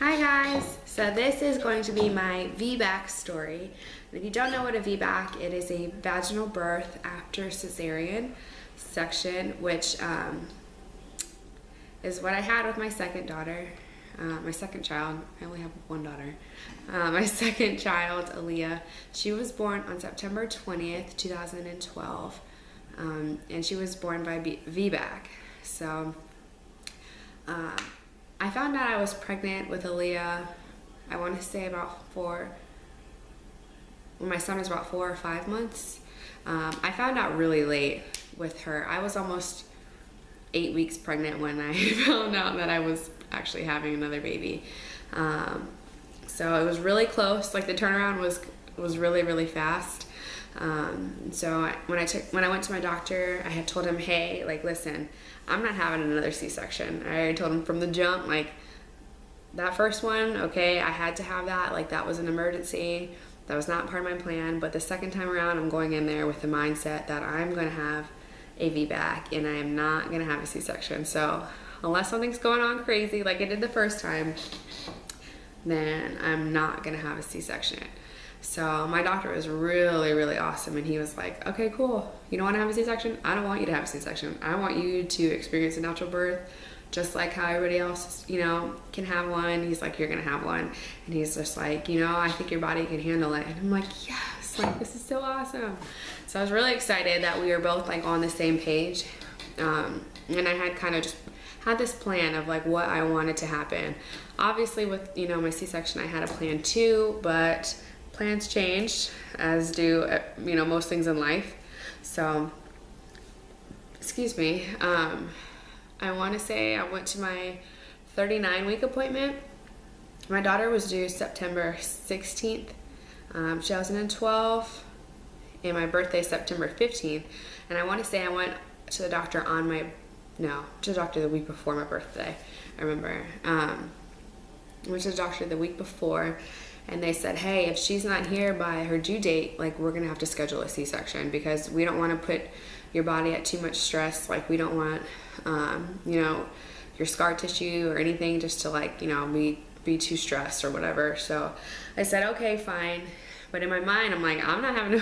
Hi guys! So this is going to be my VBAC story. And if you don't know what a VBAC, it is a vaginal birth after cesarean section, which is what I had with my second daughter, my second child. I only have one daughter. My second child, Aaliyah, she was born on September 20th, 2012, and she was born by VBAC. So I found out I was pregnant with Aaliyah, I want to say when my son was about 4 or 5 months. I found out really late with her. I was almost 8 weeks pregnant when I found out that I was actually having another baby. So it was really close. Like the turnaround was really, really fast. So when I went to my doctor, I had told him, hey, like, listen, I'm not having another C-section. I already told him from the jump, like, that first one, okay, I had to have that. Like, that was an emergency. That was not part of my plan. But the second time around, I'm going in there with the mindset that I'm going to have a VBAC and I am not going to have a C-section. So unless something's going on crazy like it did the first time, then I'm not going to have a C-section. So my doctor was really, really awesome, and he was like, okay, cool. You don't want to have a C-section? I don't want you to have a C-section. I want you to experience a natural birth just like how everybody else, can have one. He's like, you're going to have one. And he's just like, I think your body can handle it. And I'm like, yes, like, this is so awesome. So I was really excited that we were both like on the same page. And I had kind of just had this plan of like what I wanted to happen. Obviously with, my C-section, I had a plan too, but plans changed, as do, most things in life. So, excuse me, I want to say I went to my 39-week appointment. My daughter was due September 16th, 2012, and my birthday September 15th. And I want to say I went to the doctor to the doctor the week before my birthday. I remember. I went to the doctor the week before, and they said, hey, if she's not here by her due date, like, we're gonna have to schedule a C-section because we don't want to put your body at too much stress. Like, we don't want, your scar tissue or anything just to, like, be too stressed or whatever. So I said, okay, fine. But in my mind, I'm like, I'm not having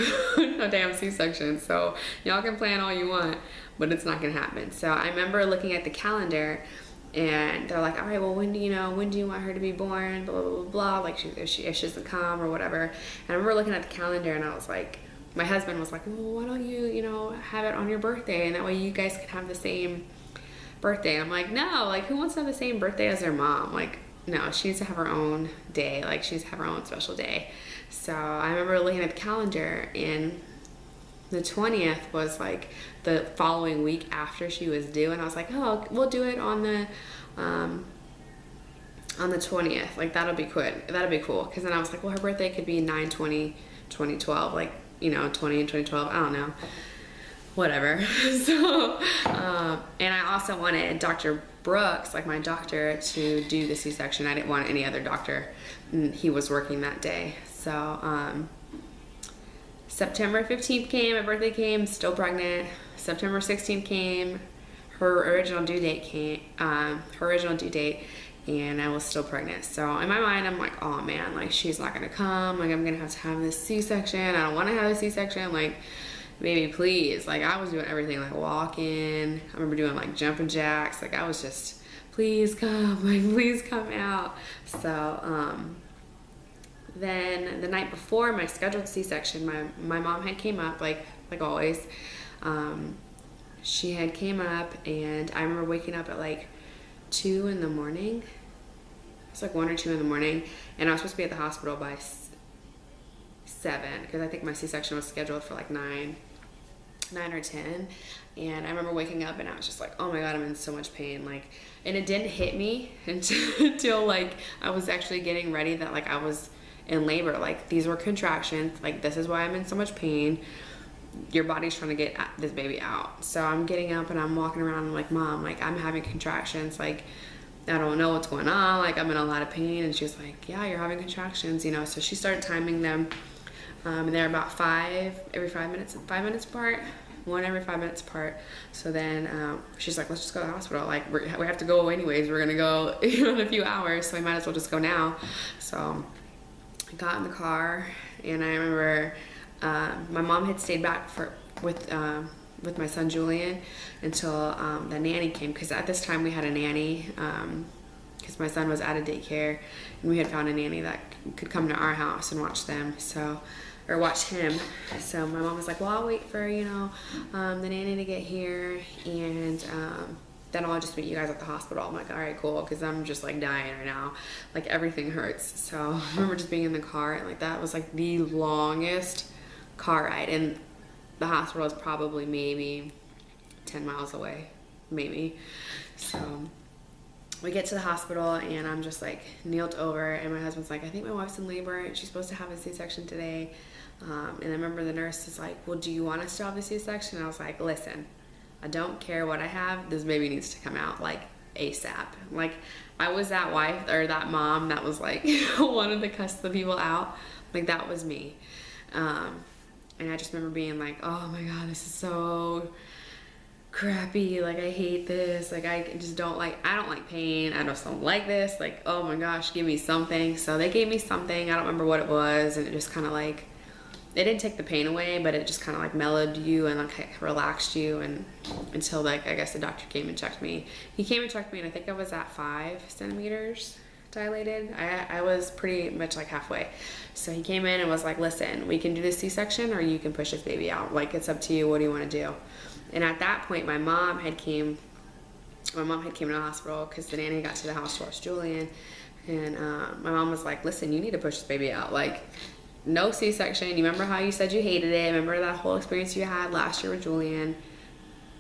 no damn C-section. So y'all can plan all you want, but it's not gonna happen. So I remember looking at the calendar, and they're like, all right, well, when do you want her to be born? Blah, blah, blah, blah. Like, if she doesn't come or whatever. And I remember looking at the calendar, and I was like, my husband was like, well, why don't you, have it on your birthday? And that way you guys can have the same birthday. I'm like, no, like, who wants to have the same birthday as their mom? Like, no, she needs to have her own day. Like, she needs to have her own special day. So I remember looking at the calendar, and the 20th was like the following week after she was due, and I was like, oh, we'll do it on the 20th. Like, that'll be good. That'll be cool. Because then I was like, well, her birthday could be 9/20/2012. Like, 20 and 2012. I don't know. Whatever. So, and I also wanted Dr. Brooks, like my doctor, to do the C-section. I didn't want any other doctor. And he was working that day. So, September 15th came, my birthday came, still pregnant. September 16th came, her original due date, and I was still pregnant. So in my mind, I'm like, oh man, like, she's not gonna come. Like, I'm gonna have to have this C-section. I don't want to have a C-section. Like, baby, please. Like, I was doing everything, like walking. I remember doing like jumping jacks. Like, I was just, please come, like, please come out. So, then the night before my scheduled C-section, my mom had came up, like always. She had came up, and I remember waking up at like 2 in the morning. It's like 1 or 2 in the morning, and I was supposed to be at the hospital by 7 because I think my C-section was scheduled for like 9 or 10. And I remember waking up, and I was just like, oh my God, I'm in so much pain. Like, and it didn't hit me until like I was actually getting ready that like I was in labor. Like, these were contractions. Like, this is why I'm in so much pain. Your body's trying to get this baby out. So I'm getting up and I'm walking around. I'm like, Mom, like, I'm having contractions. Like, I don't know what's going on. Like, I'm in a lot of pain. And she's like, yeah, you're having contractions, So she started timing them. And they're about 5 minutes apart. one every 5 minutes apart. So then she's like, let's just go to the hospital. Like we have to go anyways. We're gonna go in a few hours, so we might as well just go now. So I got in the car, and I remember my mom had stayed back with my son Julian until the nanny came, because at this time we had a nanny, because my son was out of daycare, and we had found a nanny that could come to our house and watch them, or watch him. So my mom was like, well, I'll wait for, the nanny to get here, and then I'll just meet you guys at the hospital. I'm like, all right, cool, because I'm just like dying right now. Like everything hurts. So I remember just being in the car, and like that was like the longest car ride. And the hospital is probably maybe 10 miles away, maybe. So we get to the hospital, and I'm just like kneeled over, and my husband's like, I think my wife's in labor and she's supposed to have a C-section today. And I remember the nurse is like, well, do you want us to have a C-section? And I was like, listen, I don't care what I have, this baby needs to come out like ASAP. Like I was that wife or that mom that was like wanted to cuss the people out. Like that was me. And I just remember being like, oh my God, this is so crappy. Like I hate this. Like I don't like pain. I just don't like this. Like, oh my gosh, give me something. So they gave me something. I don't remember what it was. And it just kind of like, it didn't take the pain away, but it just kind of like mellowed you and like relaxed you, and until like, I guess the doctor came and checked me. He came and checked me, and I think I was at 5 centimeters dilated. I was pretty much like halfway. So he came in and was like, listen, we can do the C-section or you can push this baby out. Like, it's up to you. What do you want to do? And at that point, my mom had came to the hospital because the nanny got to the house to watch Julian. And my mom was like, listen, you need to push this baby out. Like, no C-section. You remember how you said you hated it? Remember that whole experience you had last year with Julian?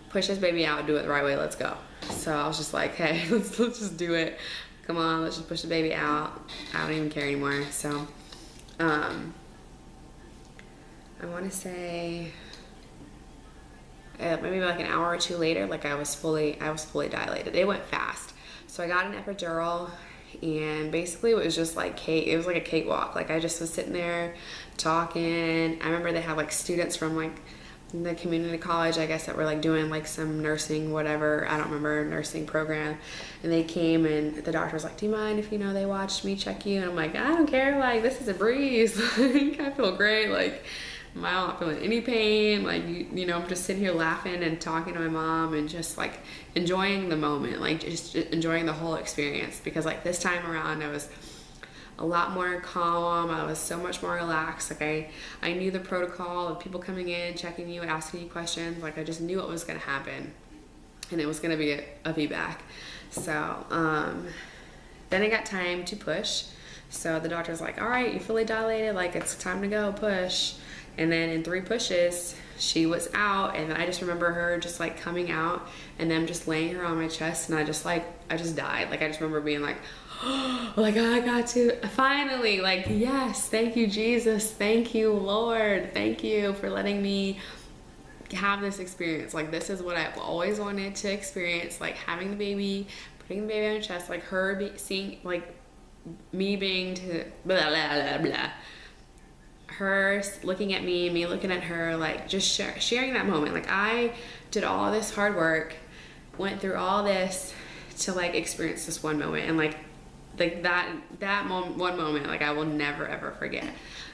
Push this baby out. Do it the right way. Let's go. So I was just like, hey, let's just do it. Come on, let's just push the baby out. I don't even care anymore. So, I want to say maybe like an hour or two later, like I was fully dilated. It went fast. So I got an epidural, and basically it was just like it was like a cakewalk. Like I just was sitting there talking. I remember they had like students from like the community college, I guess, that were like doing like some nursing, whatever, I don't remember, nursing program. And they came, and the doctor was like, do you mind if, they watched me check you? And I'm like, I don't care, like this is a breeze. Like I feel great, like I'm not feeling any pain. Like, I'm just sitting here laughing and talking to my mom and just like enjoying the moment, like just enjoying the whole experience. Because like this time around I was a lot more calm. I was so much more relaxed. Like I knew the protocol of people coming in, checking you, asking you questions. Like I just knew what was going to happen, and it was going to be a VBAC. So then I got time to push. So the doctor was like, all right, you're fully dilated, like it's time to go, push. And then in 3 pushes she was out, and I just remember her just like coming out and them just laying her on my chest, and I just died. Like I just remember being like, like I got to finally, like, yes, thank you Jesus, thank you Lord, thank you for letting me have this experience. Like this is what I've always wanted to experience, like having the baby, putting the baby on my chest, like her seeing, like me being to blah blah blah blah, her looking at me looking at her, like just sharing that moment. Like I did all this hard work, went through all this to like experience this one moment, and like one moment, like I will never ever forget.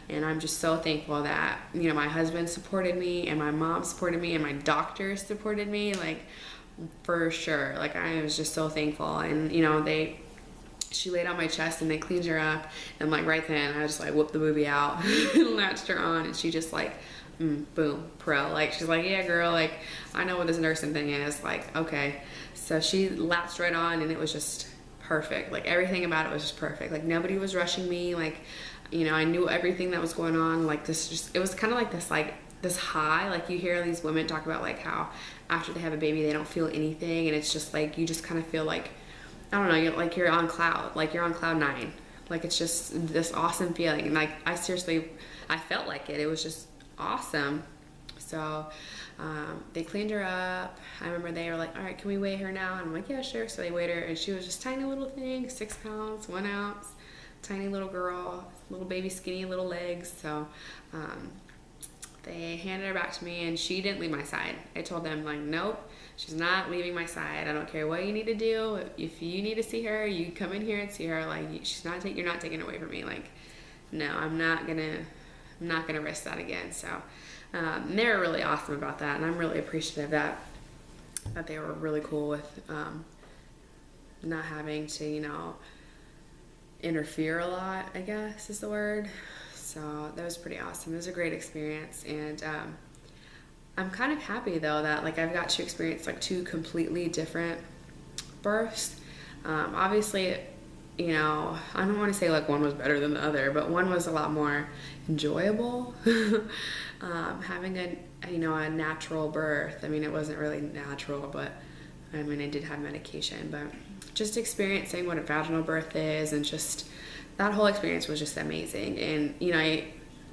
And I'm just so thankful that my husband supported me, and my mom supported me, and my doctors supported me, like for sure. Like I was just so thankful. And she laid on my chest and they cleaned her up, and like right then I just like whipped the baby out and latched her on, and she just like boom, pro. Like she's like, yeah girl, like I know what this nursing thing is. Like okay. So she latched right on, and it was just perfect. Like everything about it was just perfect. Like nobody was rushing me. Like I knew everything that was going on. Like it was kind of like this high. Like you hear these women talk about like how after they have a baby they don't feel anything, and it's just like you just kind of feel like, I don't know, you're on cloud, like you're on cloud 9. Like it's just this awesome feeling. And like I felt like it. It was just awesome. So they cleaned her up. I remember they were like, all right, can we weigh her now? And I'm like, yeah, sure. So they weighed her, and she was just tiny little thing, 6 pounds, 1 ounce, tiny little girl, little baby, skinny little legs. So They handed her back to me, and she didn't leave my side. I told them, like, nope, she's not leaving my side. I don't care what you need to do. If you need to see her, you come in here and see her. Like, you're not taking it away from me. Like, no, I'm not gonna risk that again. So they were really awesome about that, and I'm really appreciative that they were really cool with not having to, you know, interfere a lot, I guess is the word. So that was pretty awesome. It was a great experience, and I'm kind of happy though that like I've got to experience like 2 completely different births. Obviously, you know, I don't want to say like one was better than the other, but one was a lot more enjoyable. Having a natural birth. I mean, it wasn't really natural, but I mean, I did have medication, but just experiencing what a vaginal birth is, and just that whole experience was just amazing. And you know,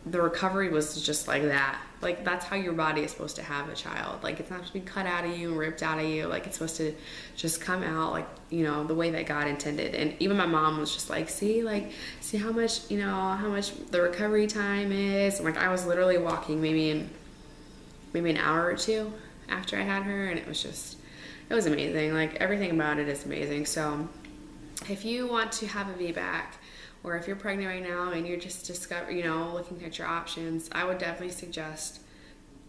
the recovery was just like that. Like, that's how your body is supposed to have a child. Like, it's not supposed to be cut out of you and ripped out of you. Like, it's supposed to just come out, like, you know, the way that God intended. And even my mom was just like, see how much, you know, how much the recovery time is. And like, I was literally walking maybe an hour or 2 after I had her, and it was amazing. Like, everything about it is amazing. So if you want to have a VBAC, or if you're pregnant right now and you're just looking at your options, I would definitely suggest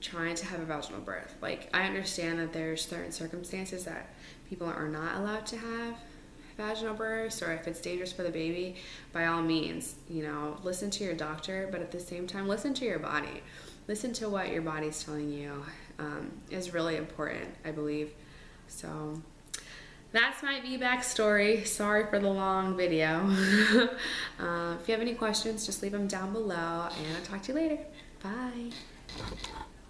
trying to have a vaginal birth. Like, I understand that there's certain circumstances that people are not allowed to have vaginal births, or if it's dangerous for the baby, by all means, you know, listen to your doctor, but at the same time, listen to your body. Listen to what your body's telling you is really important, I believe. So that's my VBAC story. Sorry for the long video. If you have any questions, just leave them down below, and I'll talk to you later. Bye.